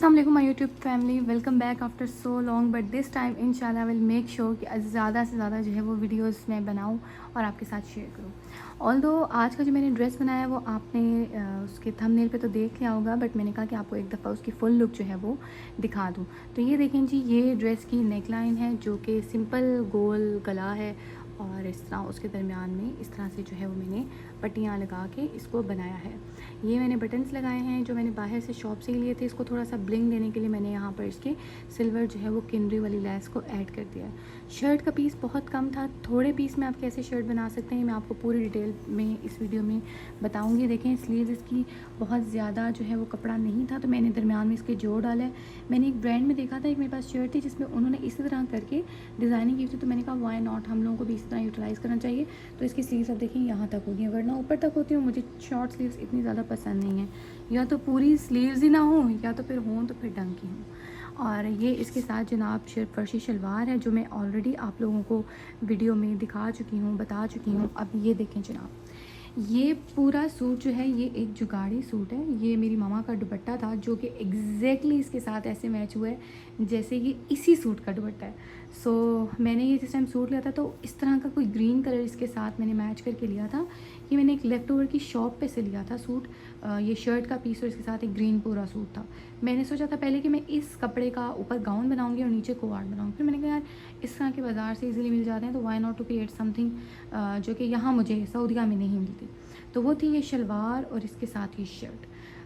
अस्सलाम वालेकुम my YouTube family, welcome back after so long. But this time इंशाल्लाह I will make sure कि ज़्यादा से ज़्यादा जो है वो वीडियोस मैं बनाऊं और आपके साथ शेयर करूं। ऑल्दो आज का जो मैंने ड्रेस बनाया है वो आपने उसके थंबनेल पे तो देख लिया होगा, बट मैंने कहा कि आपको एक दफ़ा उसकी फुल लुक जो है वो दिखा दूँ। तो ये देखें जी, ये ड्रेस की नेक लाइन है जो कि सिंपल गोल गला है और इस तरह उसके दरमियान में इस तरह से जो है वो मैंने पट्टियाँ लगा के इसको बनाया है। ये मैंने बटन्स लगाए हैं जो मैंने बाहर से शॉप से ही लिए थे। इसको थोड़ा सा ब्लिंग देने के लिए मैंने यहाँ पर इसके सिल्वर जो है वो किनरी वाली लेस को ऐड कर दिया है। शर्ट का पीस बहुत कम था, थोड़े पीस में आप कैसे शर्ट बना सकते हैं मैं आपको पूरी डिटेल में इस वीडियो में बताऊँगी। देखें, स्लीव्स इसकी बहुत ज़्यादा जो है वो कपड़ा नहीं था, तो मैंने दरमियान में इसके जोड़ डाला है। मैंने एक ब्रांड में देखा था, एक मेरे पास शर्ट थी जिसमें उन्होंने इसी तरह करके डिज़ाइनिंग की थी, तो मैंने कहा वाई नॉट, हम लोगों को भी इसी तरह यूटिलाइज़ करना चाहिए। तो इसकी स्लीव्स अब देखिए यहाँ तक होगी, वरना ऊपर तक होती हूँ। मुझे शॉर्ट स्लीव्स इतनी ज़्यादा पसंद नहीं है, या तो पूरी स्लीव्स ही ना हो या तो फिर हों तो फिर ढंग की हों। और ये इसके साथ जनाब फर्शी शलवार है जो मैं ऑलरेडी आप लोगों को वीडियो में दिखा चुकी हूँ, बता चुकी हूँ। अब ये देखें जनाब, ये पूरा सूट जो है ये एक जुगाड़ी सूट है। ये मेरी मामा का दुपट्टा था जो कि एग्जैक्टली इसके साथ ऐसे मैच हुआ है जैसे ये इसी सूट का दुपट्टा है। सो मैंने ये जिस टाइम सूट लिया था तो इस तरह का कोई ग्रीन कलर इसके साथ मैंने मैच करके लिया था। ये मैंने एक लेफ़्ट ओवर की शॉप पे से लिया था सूट। ये शर्ट का पीस और इसके साथ एक ग्रीन पूरा सूट था। मैंने सोचा था पहले कि मैं इस कपड़े का ऊपर गाउन बनाऊंगी और नीचे कोआर्ड बनाऊंगी। फिर मैंने कहा यार इस तरह के बाज़ार से इजीली मिल जाते हैं, तो why not to create something जो कि यहाँ मुझे सऊदीया में नहीं मिलती। तो वो थी ये शलवार और इसके साथ ये शर्ट।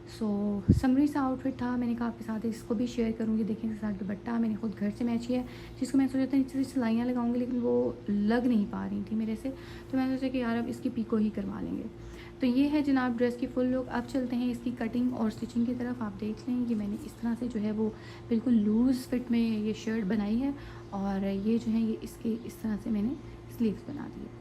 सो समरी सा आउटफिट था। मैंने कहा आपके साथ इसको भी शेयर करूँगी। देखिए इसके साथ दुपट्टा मैंने खुद घर से मैच किया है, जिसको मैं सोचा था नीचे से सिलाइयाँ लगाऊंगी लेकिन वो लग नहीं पा रही थी मेरे से, तो मैंने सोचा कि यार अब इसकी पीको ही करवा लेंगे। तो ये है जनाब ड्रेस की फुल लुक। अब चलते हैं इसकी कटिंग और स्टिचिंग की तरफ। आप देख लें कि मैंने इस तरह से जो है वो बिल्कुल लूज़ फिट में ये शर्ट बनाई है और ये जो है ये इसके इस तरह से मैंने स्लीव्स बना दिए।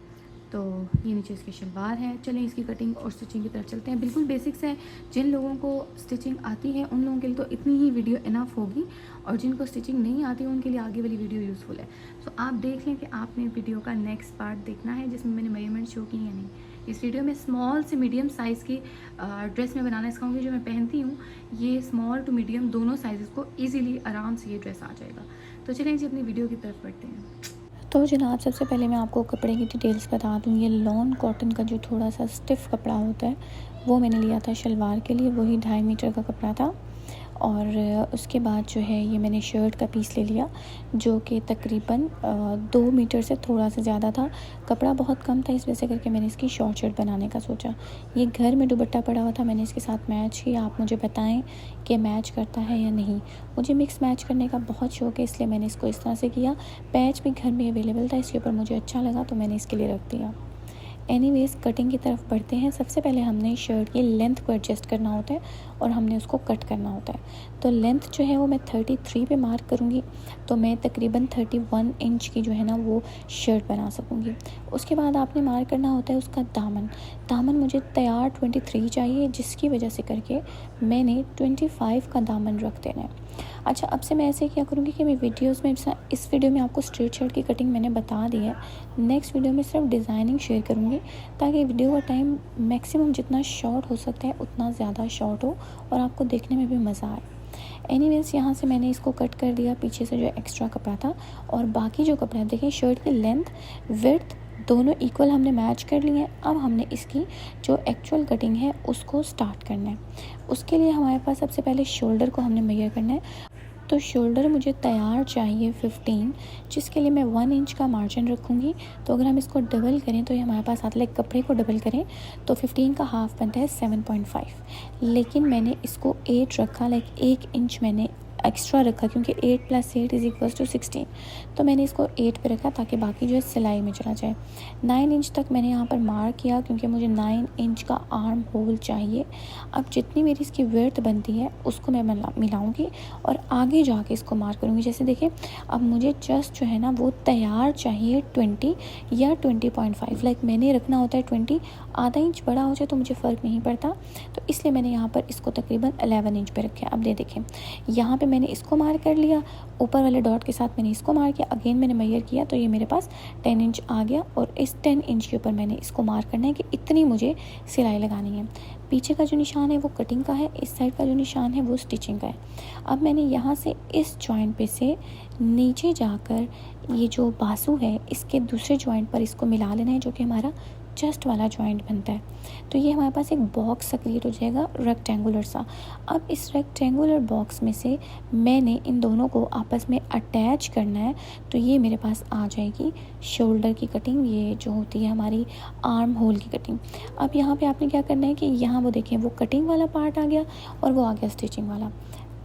तो ये नीचे इसकी शलवार है। चलें इसकी कटिंग और स्टिचिंग की तरफ चलते हैं। बिल्कुल बेसिक्स है, जिन लोगों को स्टिचिंग आती है उन लोगों के लिए तो इतनी ही वीडियो इनफ होगी, और जिनको स्टिचिंग नहीं आती उनके लिए आगे वाली वीडियो यूज़फुल है। सो आप देख लें कि आपने वीडियो का नेक्स्ट पार्ट देखना है जिसमें मैंने मेजरमेंट शो की या नहीं। इस वीडियो में स्मॉल से मीडियम साइज़ की ड्रेस में बनाना सिखाऊंगी। जो मैं पहनती हूँ ये स्मॉल टू मीडियम दोनों साइज़ को ईज़िली आराम से ये ड्रेस आ जाएगा। तो चलें जी अपनी वीडियो की तरफ बढ़ते हैं। तो जनाब सबसे पहले मैं आपको कपड़े की डिटेल्स बता दूँ। ये लॉन कॉटन का जो थोड़ा सा स्टिफ़ कपड़ा होता है वो मैंने लिया था शलवार के लिए, वही 2.5 मीटर का कपड़ा था। और उसके बाद जो है ये मैंने शर्ट का पीस ले लिया जो कि तकरीबन 2 मीटर से थोड़ा सा ज़्यादा था। कपड़ा बहुत कम था, इस वजह से करके मैंने इसकी शॉर्ट शर्ट बनाने का सोचा। ये घर में दुपट्टा पड़ा हुआ था, मैंने इसके साथ मैच किया। आप मुझे बताएं कि मैच करता है या नहीं। मुझे मिक्स मैच करने का बहुत शौक़ है, इसलिए मैंने इसको इस तरह से किया। पैच भी घर में अवेलेबल था, इसके ऊपर मुझे अच्छा लगा तो मैंने इसके लिए रख दिया। एनीवेज़ कटिंग की तरफ बढ़ते हैं। सबसे पहले हमने शर्ट की लेंथ को एडजस्ट करना होता है और हमने उसको कट करना होता है। तो लेंथ जो है वो मैं 33 पे मार्क करूँगी, तो मैं तकरीबन 31 इंच की जो है ना वो शर्ट बना सकूँगी। उसके बाद आपने मार्क करना होता है उसका दामन। दामन मुझे तैयार 23 चाहिए, जिसकी वजह से करके मैंने 25 का दामन रख देना है। अच्छा, अब से मैं ऐसे क्या करूँगी कि मैं वीडियोस में इस वीडियो में आपको स्ट्रेट शर्ट की कटिंग मैंने बता दी है, नेक्स्ट वीडियो में सिर्फ डिज़ाइनिंग शेयर करूँगी ताकि वीडियो का टाइम मैक्सिमम जितना शॉर्ट हो सकता है उतना ज़्यादा शॉर्ट हो और आपको देखने में भी मज़ा आए। एनीवेज़ यहाँ से मैंने इसको कट कर दिया पीछे से जो एक्स्ट्रा कपड़ा था, और बाकी जो कपड़ा है देखिए शर्ट की लेंथ विड्थ दोनों इक्वल हमने मैच कर लिए हैं। अब हमने इसकी जो एक्चुअल कटिंग है उसको स्टार्ट करना है। उसके लिए हमारे पास सबसे पहले शोल्डर को हमने मेजर करना है। तो शोल्डर मुझे तैयार चाहिए 15, जिसके लिए मैं 1 इंच का मार्जिन रखूँगी। तो अगर हम इसको डबल करें तो ये हमारे पास आता है, कपड़े को डबल करें तो 15 का हाफ बनता है 7.5, लेकिन मैंने इसको 8 रखा, 1 इंच मैंने एक्स्ट्रा रखा क्योंकि 8 + 8 = 16। तो मैंने इसको 8 पे रखा ताकि बाकी जो है सिलाई में चला जाए। 9 इंच तक मैंने यहाँ पर मार्क किया क्योंकि मुझे 9 इंच का आर्म होल चाहिए। अब जितनी मेरी इसकी विड्थ बनती है उसको मैं मिलाऊंगी और आगे जाके इसको मार्क करूँगी। जैसे देखिए अब मुझे जस्ट जो है ना वो तैयार चाहिए 20 या 20.5, मैंने रखना होता है 20। आधा इंच बड़ा हो जाए तो मुझे फ़र्क नहीं पड़ता, तो इसलिए मैंने यहाँ पर इसको तकरीबन 11 इंच पे रखा है। अब देखें यहाँ पे मैंने इसको मार्क कर लिया, ऊपर वाले डॉट के साथ मैंने इसको मार्क किया, अगेन मैंने मेजर किया तो ये मेरे पास 10 इंच आ गया। और इस 10 इंच के ऊपर मैंने इसको मार्क करना है कि इतनी मुझे सिलाई लगानी है। पीछे का जो निशान है वो कटिंग का है, इस साइड का जो निशान है वो स्टिचिंग का है। अब मैंने यहाँ से इस जॉइंट पे से नीचे जाकर ये जो बाजू है इसके दूसरे जॉइंट पर इसको मिला लेना है, जो कि हमारा चेस्ट वाला जॉइंट बनता है। तो ये हमारे पास एक बॉक्स सा क्रिएट हो जाएगा रेक्टेंगुलर सा। अब इस रेक्टेंगुलर बॉक्स में से मैंने इन दोनों को आपस में अटैच करना है। तो ये मेरे पास आ जाएगी शोल्डर की कटिंग, ये जो होती है हमारी आर्म होल की कटिंग। अब यहाँ पे आपने क्या करना है कि यहाँ वो देखें वो कटिंग वाला पार्ट आ गया और वो आ गया स्टिचिंग वाला।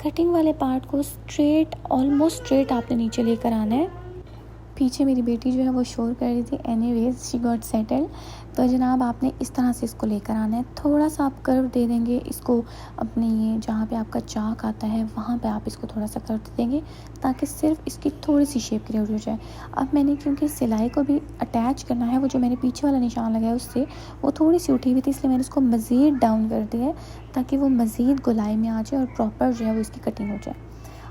कटिंग वाले पार्ट को स्ट्रेट, ऑलमोस्ट स्ट्रेट आपने नीचे लेकर आना है। पीछे मेरी बेटी जो है वो शोर कर रही थी, एनीवेज शी गॉट सेटल्ड। तो जनाब आपने इस तरह से इसको लेकर आना है। थोड़ा सा आप कर्व दे देंगे इसको, अपने ये जहाँ पे आपका चाक आता है वहाँ पे आप इसको थोड़ा सा कर्व दे देंगे ताकि सिर्फ इसकी थोड़ी सी शेप क्रिएट हो जाए। अब मैंने क्योंकि सिलाई को भी अटैच करना है, वो जो मैंने पीछे वाला निशान लगाया उससे वो थोड़ी सी उठी हुई थी, इसलिए मैंने इसको मज़ीद डाउन कर दिया है ताकि वो मज़ीद गोलाई में आ जाए और प्रॉपर जो है वो इसकी कटिंग हो जाए।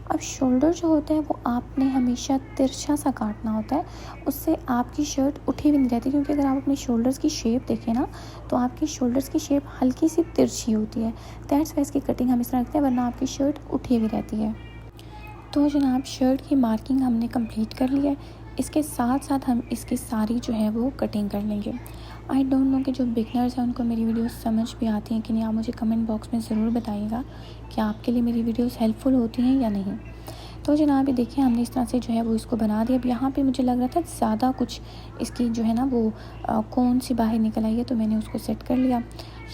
अब शोल्डर जो होता है वो आपने हमेशा तिरछा सा काटना होता है, उससे आपकी शर्ट उठी भी नहीं रहती। क्योंकि अगर आप अपने शोल्डर्स की शेप देखें ना तो आपकी शोल्डर्स की शेप हल्की सी तिरछी होती है। दैट्स वाई इसकी कटिंग हम इस तरह रखते हैं, वरना आपकी शर्ट उठी हुई रहती है। तो जनाब शर्ट की मार्किंग हमने कंप्लीट कर लिया है। इसके साथ साथ हम इसकी सारी जो है वो कटिंग कर लेंगे। आई डोंट नो कि जो बिगनर्स हैं उनको मेरी वीडियोस समझ भी आती हैं कि नहीं। आप मुझे कमेंट बॉक्स में ज़रूर बताइएगा कि आपके लिए मेरी वीडियोस हेल्पफुल होती हैं या नहीं। तो जनाब ये देखिए हमने इस तरह से जो है वो इसको बना दिया। अब यहाँ पे मुझे लग रहा था ज़्यादा कुछ इसकी जो है ना वो कौन सी बाहर निकल आई है, तो मैंने उसको सेट कर लिया।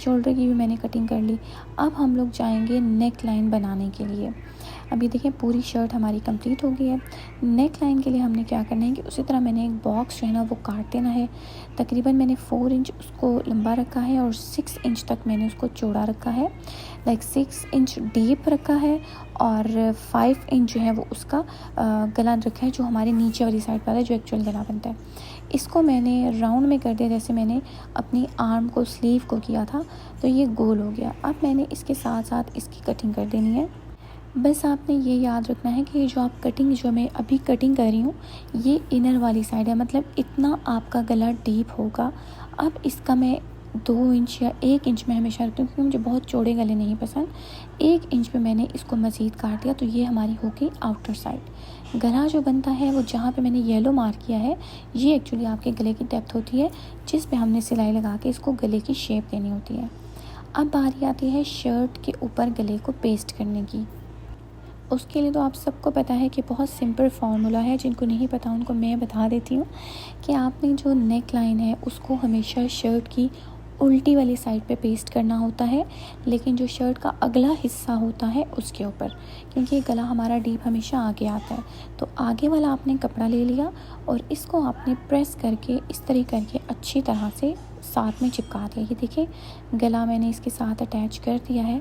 शोल्डर की भी मैंने कटिंग कर ली। अब हम लोग जाएंगे नेक लाइन बनाने के लिए। अब ये देखिए पूरी शर्ट हमारी कंप्लीट हो गई है। नेक लाइन के लिए हमने क्या करना है कि उसी तरह मैंने एक बॉक्स जो है ना वो काट देना है। तकरीबन मैंने 4 इंच उसको लंबा रखा है और 6 इंच तक मैंने उसको चौड़ा रखा है, लाइक 6 इंच डीप रखा है और 5 इंच जो है वो उसका गला रखा है, जो हमारे नीचे वाली साइड पर है, जो एक्चुअल गला बनता है। इसको मैंने राउंड में कर दिया, जैसे मैंने अपनी आर्म को, स्लीव को किया था, तो ये गोल हो गया। अब मैंने इसके साथ साथ इसकी कटिंग कर देनी है। बस आपने ये याद रखना है कि जो आप कटिंग, जो मैं अभी कटिंग कर रही हूँ, ये इनर वाली साइड है, मतलब इतना आपका गला डीप होगा। अब इसका मैं 2 इंच या 1 इंच में हमेशा रखती हूँ, क्योंकि मुझे बहुत चौड़े गले नहीं पसंद। 1 इंच पे मैंने इसको मज़ीद काट दिया, तो ये हमारी होगी आउटर साइड। गला जो बनता है वो जहाँ पे मैंने येलो मार्क किया है, ये एक्चुअली आपके गले की डेप्थ होती है, जिस पे हमने सिलाई लगा के इसको गले की शेप देनी होती है। अब बारी आती है शर्ट के ऊपर गले को पेस्ट करने की। उसके लिए तो आप सबको पता है कि बहुत सिंपल फार्मूला है, जिनको नहीं पता उनको मैं बता देती हूँ कि आपने जो नेक लाइन है उसको हमेशा शर्ट की उल्टी वाली साइड पे पेस्ट करना होता है, लेकिन जो शर्ट का अगला हिस्सा होता है उसके ऊपर, क्योंकि गला हमारा डीप हमेशा आगे आता है। तो आगे वाला आपने कपड़ा ले लिया और इसको आपने प्रेस करके इस तरीके करके अच्छी तरह से साथ में चिपका दिया। ये देखिए गला मैंने इसके साथ अटैच कर दिया है।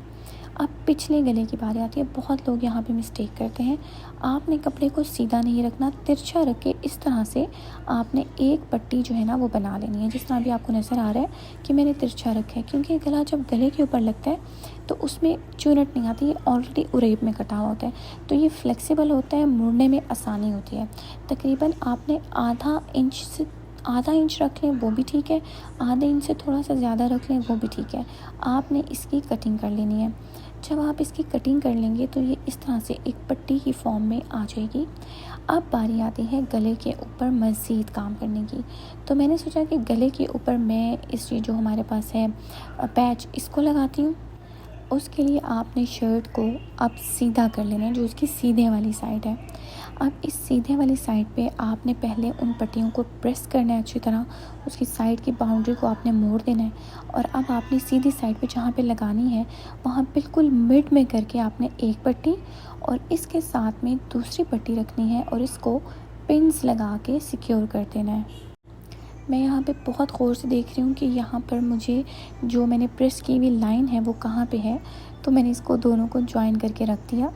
अब पिछले गले की बारी आती है। बहुत लोग यहाँ पे मिस्टेक करते हैं। आपने कपड़े को सीधा नहीं रखना, तिरछा रख के इस तरह से आपने एक पट्टी जो है ना वो बना लेनी है, जिस तरह भी आपको नज़र आ रहा है कि मैंने तिरछा रखा है। क्योंकि गला जब गले के ऊपर लगता है तो उसमें चुनट नहीं आती, ये ऑलरेडी उरेब में कटा हुआ होता है, तो ये फ्लेक्सिबल होता है, मुड़ने में आसानी होती है। तकरीबन आपने आधा इंच रख लें वो भी ठीक है, आधे इंच से थोड़ा सा ज़्यादा रख लें वो भी ठीक है। आपने इसकी कटिंग कर लेनी है। जब आप इसकी कटिंग कर लेंगे तो ये इस तरह से एक पट्टी की फॉर्म में आ जाएगी। अब बारी आती है गले के ऊपर मज़ीद काम करने की। तो मैंने सोचा कि गले के ऊपर मैं इस जो हमारे पास है पैच, इसको लगाती हूँ। उसके लिए आपने शर्ट को अब सीधा कर लेना है, जो उसकी सीधे वाली साइड है। अब इस सीधे वाली साइड पे आपने पहले उन पट्टियों को प्रेस करना है अच्छी तरह, उसकी साइड की बाउंड्री को आपने मोड़ देना है। और अब आपने सीधी साइड पे जहाँ पे लगानी है वहाँ बिल्कुल मिड में करके आपने एक पट्टी और इसके साथ में दूसरी पट्टी रखनी है और इसको पिन्स लगा के सिक्योर कर देना है। मैं यहाँ पे बहुत गौर से देख रही हूँ कि यहाँ पर मुझे जो मैंने प्रेस की हुई लाइन है वो कहाँ पे है, तो मैंने इसको दोनों को ज्वाइन करके रख दिया।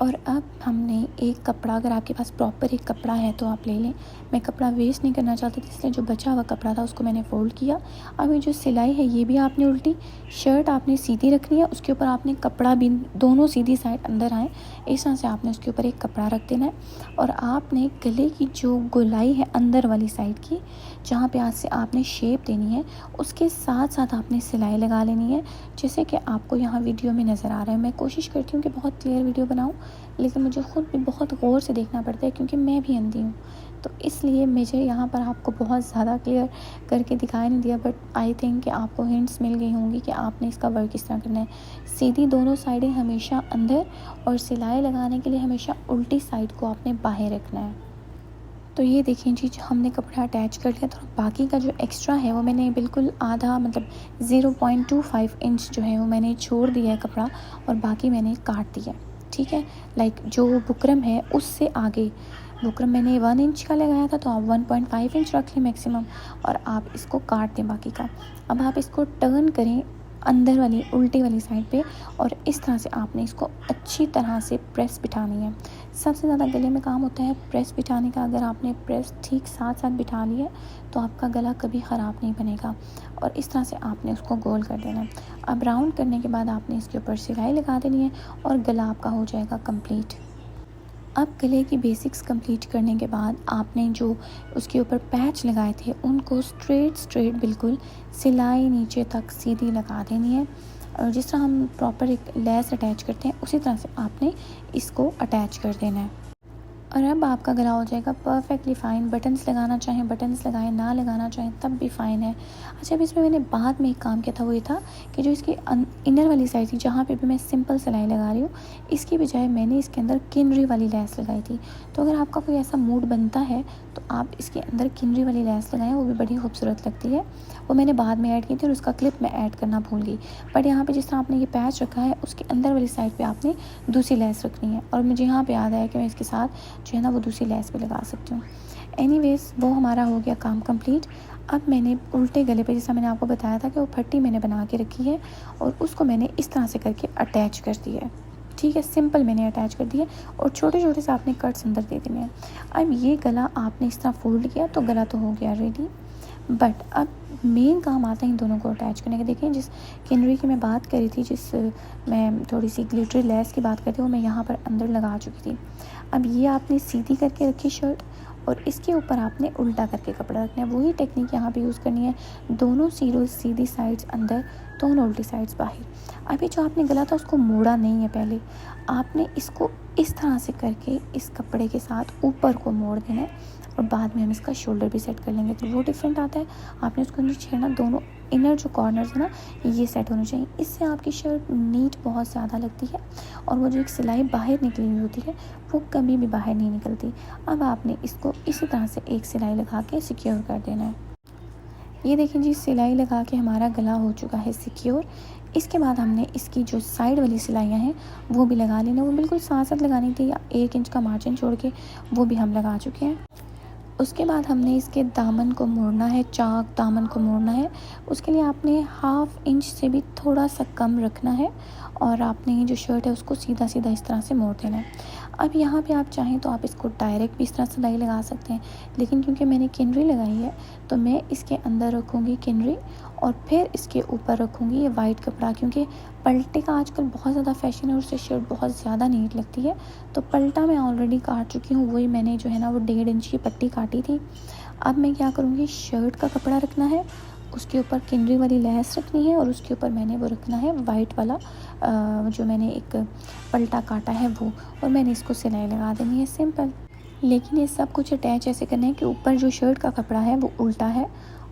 और अब हमने एक कपड़ा, अगर आपके पास प्रॉपर एक कपड़ा है तो आप ले लें। मैं कपड़ा वेस्ट नहीं करना चाहती थी, इसलिए जो बचा हुआ कपड़ा था उसको मैंने फ़ोल्ड किया। अब ये जो सिलाई है ये भी आपने उल्टी, शर्ट आपने सीधी रखनी है, उसके ऊपर आपने कपड़ा भी दोनों सीधी साइड अंदर आए इस तरह से आपने उसके ऊपर एक कपड़ा रख देना है। और आपने गले की जो गोलाई है अंदर वाली साइड की, जहाँ पे आज से आपने शेप देनी है, उसके साथ साथ आपने सिलाई लगा लेनी है, जैसे कि आपको यहाँ वीडियो में नज़र आ रहा है। मैं कोशिश करती हूँ कि बहुत क्लियर वीडियो बनाऊँ, लेकिन मुझे ख़ुद भी बहुत गौर से देखना पड़ता है क्योंकि मैं भी अंधी हूँ, तो इसलिए मुझे यहाँ पर आपको बहुत ज़्यादा क्लियर करके दिखाई नहीं दिया। बट आई थिंक कि आपको हिंट्स मिल गई होंगी कि आपने इसका वर्क किस तरह करना है। सीधी दोनों साइडें हमेशा अंदर, और सिलाई लगाने के लिए हमेशा उल्टी साइड को आपने बाहर रखना है। तो ये देखिए जी, जो हमने कपड़ा अटैच कर लिया, तो बाकी का जो एक्स्ट्रा है वो मैंने बिल्कुल आधा, मतलब 0.25 इंच जो है वो मैंने छोड़ दिया है कपड़ा, और बाकी मैंने काट दिया। ठीक है, लाइक जो बुकरम है उससे आगे, बुकरम मैंने 1 इंच का लगाया था, तो आप 1.5 इंच रख लें मैक्सिमम, और आप इसको काट दें बाकी का। अब आप इसको टर्न करें अंदर वाली उल्टी वाली साइड पे, और इस तरह से आपने इसको अच्छी तरह से प्रेस बिठानी है। सबसे ज़्यादा गले में काम होता है प्रेस बिठाने का। अगर आपने प्रेस ठीक साथ साथ बिठा ली है तो आपका गला कभी ख़राब नहीं बनेगा, और इस तरह से आपने उसको गोल कर देना है। अब राउंड करने के बाद आपने इसके ऊपर सिलाई लगा देनी है, और गला आपका हो जाएगा कंप्लीट। अब गले की बेसिक्स कंप्लीट करने के बाद आपने जो उसके ऊपर पैच लगाए थे उनको स्ट्रेट बिल्कुल सिलाई नीचे तक सीधी लगा देनी है, और जिस तरह हम प्रॉपर एक लेस अटैच करते हैं उसी तरह से आपने इसको अटैच कर देना है। और अब आपका गला हो जाएगा परफेक्टली फ़ाइन। बटन्स लगाना चाहें बटन्स लगाएं, ना लगाना चाहें तब भी फ़ाइन है। अच्छा, अब इसमें मैंने बाद में एक काम किया था, वो ये था कि जो इसकी इनर वाली साइड थी, जहाँ पे भी मैं सिंपल सिलाई लगा रही हूँ, इसकी बजाय मैंने इसके अंदर किनरी वाली लेस लगाई थी। तो अगर आपका कोई ऐसा मूड बनता है तो आप इसके अंदर किनरी वाली लेस लगाएं, वो भी बड़ी खूबसूरत लगती है। वो मैंने बाद में ऐड की थी और उसका क्लिप मैं ऐड करना भूल गई। बट यहाँ पे जिस तरह आपने ये पैच रखा है, उसके अंदर वाली साइड पे आपने दूसरी लेस रखनी है, और मुझे यहाँ पे याद आया कि मैं इसके साथ जो है ना वो दूसरी लेस भी लगा सकती हूँ। एनीवेज़, वो हमारा हो गया काम कंप्लीट। अब मैंने उल्टे गले पे, जैसा मैंने आपको बताया था कि वो पट्टी मैंने बना के रखी है, और उसको मैंने इस तरह से करके अटैच कर दिया है। ठीक है, सिंपल मैंने अटैच कर दिया, और छोटे छोटे से आपने कट्स अंदर दे देने हैं। अब ये गला आपने इस तरह फोल्ड किया तो गला तो हो गया रेडी। बट अब मेन काम आता है इन दोनों को अटैच करने का। देखें, जिस किनरी की मैं बात करी थी, जिस मैं थोड़ी सी ग्लिटरी लेस की बात करती हूँ, मैं यहाँ पर अंदर लगा चुकी थी। अब ये आपने सीधी करके रखी शर्ट, और इसके ऊपर आपने उल्टा करके कपड़ा रखना है। वही टेक्निक यहाँ पे यूज़ करनी है। दोनों सीधी साइड्स अंदर, दोनों उल्टी साइड्स बाहर। अभी जो आपने गला था उसको मोड़ा नहीं है, पहले आपने इसको इस तरह से करके इस कपड़े के साथ ऊपर को मोड़ देना है, और बाद में हम इसका शोल्डर भी सेट कर लेंगे, तो वो डिफरेंट आता है। आपने उसको नहीं छेड़ना, दोनों इनर जो कॉर्नर्स है ना ये सेट होने चाहिए। इससे आपकी शर्ट नीट बहुत ज़्यादा लगती है, और वो जो एक सिलाई बाहर निकली हुई होती है वो कभी भी बाहर नहीं निकलती। अब आपने इसको इसी तरह से एक सिलाई लगा के सिक्योर कर देना है। ये देखिए जी, सिलाई लगा के हमारा गला हो चुका है सिक्योर। इसके बाद हमने इसकी जो साइड वाली सिलाइयाँ हैं वो भी लगा लेना। वो बिल्कुल साथ साथ लगानी थी, 1 इंच का मार्जिन छोड़ के, वो भी हम लगा चुके हैं। उसके बाद हमने इसके दामन को मोड़ना है, चाक दामन को मोड़ना है। उसके लिए आपने 1/2 इंच से भी थोड़ा सा कम रखना है, और आपने ये जो शर्ट है उसको सीधा सीधा इस तरह से मोड़ देना है। अब यहाँ पे आप चाहें तो आप इसको डायरेक्ट भी इस तरह सिलाई लगा सकते हैं, लेकिन क्योंकि मैंने किनरी लगाई है तो मैं इसके अंदर रखूँगी किनरी, और फिर इसके ऊपर रखूँगी ये वाइट कपड़ा, क्योंकि पलटे का आजकल बहुत ज़्यादा फैशन है और उससे शर्ट बहुत ज़्यादा नीट लगती है। तो पलटा मैं ऑलरेडी काट चुकी हूँ, वही मैंने जो है ना वो 1.5 इंच की पट्टी काटी थी। अब मैं क्या करूँगी, शर्ट का कपड़ा रखना है, उसके ऊपर किनरी वाली लेस रखनी है, और उसके ऊपर मैंने वो रखना है वाइट वाला जो मैंने एक पलटा काटा है वो, और मैंने इसको सिलाई लगा देनी है सिंपल। लेकिन ये सब कुछ अटैच ऐसे करना है कि ऊपर जो शर्ट का कपड़ा है वो उल्टा है,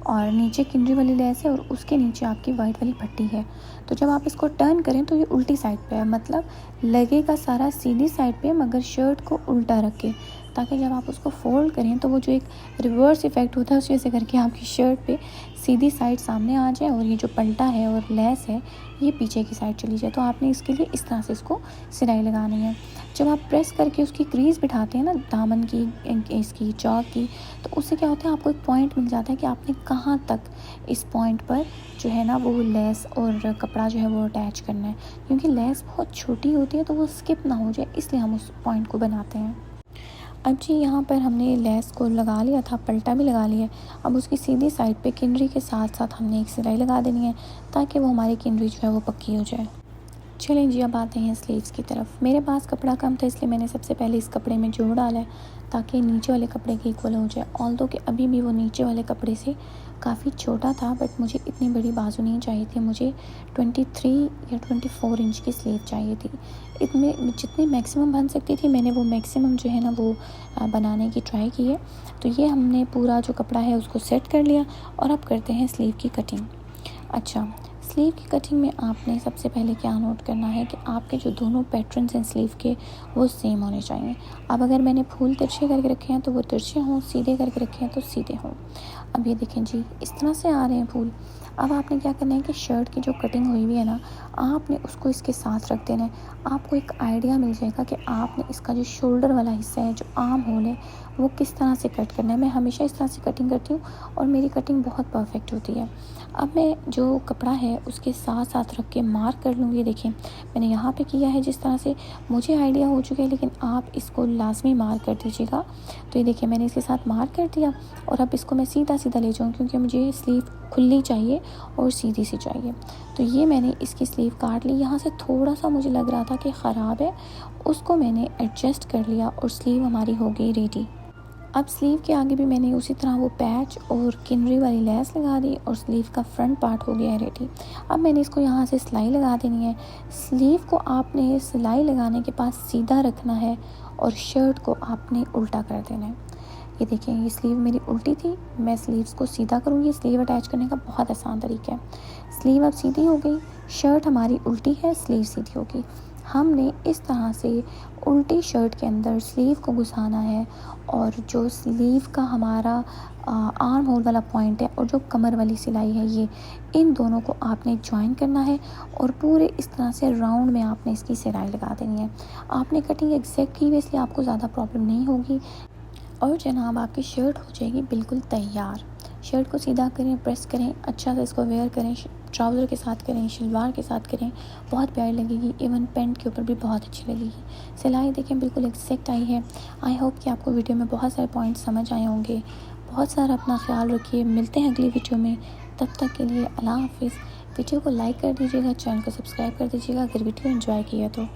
और नीचे किनरी वाली लेस है, और उसके नीचे आपकी वाइट वाली पट्टी है। तो जब आप इसको टर्न करें तो ये उल्टी साइड पे है, मतलब लगेगा सारा सीधी साइड पे, मगर शर्ट को उल्टा रख के। ताकि जब आप उसको फ़ोल्ड करें तो वो जो एक रिवर्स इफ़ेक्ट होता है उस वजह से करके आपकी शर्ट पे सीधी साइड सामने आ जाए और ये जो पल्टा है और लेस है ये पीछे की साइड चली जाए। तो आपने इसके लिए इस तरह से इसको सिलाई लगानी है। जब आप प्रेस करके उसकी क्रीज़ बिठाते हैं ना दामन की, इसकी चौक की, तो उससे क्या होता है आपको एक पॉइंट मिल जाता है कि आपने कहाँ तक इस पॉइंट पर जो है ना वो लेस और कपड़ा जो है वो अटैच करना है। क्योंकि लेस बहुत छोटी होती है तो वो स्किप ना हो जाए, इसलिए हम उस पॉइंट को बनाते हैं। अब जी यहाँ पर हमने लेस को लगा लिया था, पल्टा भी लगा लिया है। अब उसकी सीधी साइड पे किनरी के साथ साथ हमने एक सिलाई लगा देनी है ताकि वो हमारी किनरी जो है वो पक्की हो जाए। चलें जी, अब आते हैं स्लीव्स की तरफ। मेरे पास कपड़ा कम था इसलिए मैंने सबसे पहले इस कपड़े में जोड़ डाला है ताकि नीचे वाले कपड़े के इक्वल हो जाए। ऑल्दो कि अभी भी वो नीचे वाले कपड़े से काफ़ी छोटा था, बट मुझे इतनी बड़ी बाजू नहीं चाहिए थी। मुझे 23 या 24 इंच की स्लीव चाहिए थी। इतने जितनी मैक्सिमम बन सकती थी मैंने वो मैक्सिमम जो है ना वो बनाने की ट्राई की है। तो ये हमने पूरा जो कपड़ा है उसको सेट कर लिया और अब करते हैं स्लीव की कटिंग। अच्छा, स्लीव की कटिंग में आपने सबसे पहले क्या नोट करना है कि आपके जो दोनों पैटर्न्स हैं स्लीव के वो सेम होने चाहिए। अब अगर मैंने फूल तिरछे करके रखे हैं तो वो तिरछे हों, सीधे करके रखे हैं तो सीधे हों। अब ये देखें जी, इस तरह से आ रहे हैं फूल। अब आपने क्या करना है कि शर्ट की जो कटिंग हुई हुई है ना, आपने उसको इसके साथ रख देना है। आपको एक आइडिया मिल जाएगा कि आपने इसका जो शोल्डर वाला हिस्सा है, जो आर्म होल है, वो किस तरह से कट करना है। मैं हमेशा इस तरह से कटिंग करती हूँ और मेरी कटिंग बहुत परफेक्ट होती है। अब मैं जो कपड़ा है उसके साथ साथ रख के मार्क कर लूँगी। देखें मैंने यहाँ पे किया है जिस तरह से, मुझे आइडिया हो चुका है, लेकिन आप इसको लाजमी मार्क कर दीजिएगा। तो ये देखिए मैंने इसके साथ मार्क कर दिया और अब इसको मैं सीधा सीधा ले जाऊँ क्योंकि मुझे स्लीव खुली चाहिए और सीधी सी चाहिए। तो ये मैंने इसकी स्लीव काट ली। यहाँ से थोड़ा सा मुझे लग रहा था कि ख़राब है, उसको मैंने एडजस्ट कर लिया और स्लीव हमारी हो गई रेडी। अब स्लीव के आगे भी मैंने उसी तरह वो पैच और किनरी वाली लेस लगा दी और स्लीव का फ्रंट पार्ट हो गया है रेडी। अब मैंने इसको यहाँ से सिलाई लगा देनी है। स्लीव को आपने सिलाई लगाने के पास सीधा रखना है और शर्ट को आपने उल्टा कर देना है। ये देखें, ये स्लीव मेरी उल्टी थी, मैं स्लीव्स को सीधा करूँगी। स्लीव अटैच करने का बहुत आसान तरीका है। स्लीव अब सीधी हो गई, शर्ट हमारी उल्टी है, स्लीव सीधी होगी। हमने इस तरह से उल्टी शर्ट के अंदर स्लीव को घुसाना है और जो स्लीव का हमारा आर्म होल वाला पॉइंट है और जो कमर वाली सिलाई है, ये इन दोनों को आपने ज्वाइन करना है और पूरे इस तरह से राउंड में आपने इसकी सिलाई लगा देनी है। आपने कटिंग एग्जैक्ट की हुई इसलिए आपको ज़्यादा प्रॉब्लम नहीं होगी और जनाब आपकी शर्ट हो जाएगी बिल्कुल तैयार। शर्ट को सीधा करें, प्रेस करें, अच्छा से इसको वेयर करें, ट्राउज़र के साथ करें, शलवार के साथ करें, बहुत प्यारी लगेगी। इवन पैंट के ऊपर भी बहुत अच्छी लगेगी। सिलाई देखें बिल्कुल एग्जैक्ट आई है। आई होप कि आपको वीडियो में बहुत सारे पॉइंट्स समझ आए होंगे। बहुत सारा अपना ख्याल रखिए। मिलते हैं अगली वीडियो में, तब तक के लिए अल्लाह हाफिज़। वीडियो को लाइक कर दीजिएगा, चैनल को सब्सक्राइब कर दीजिएगा अगर वीडियो एंजॉय किया तो।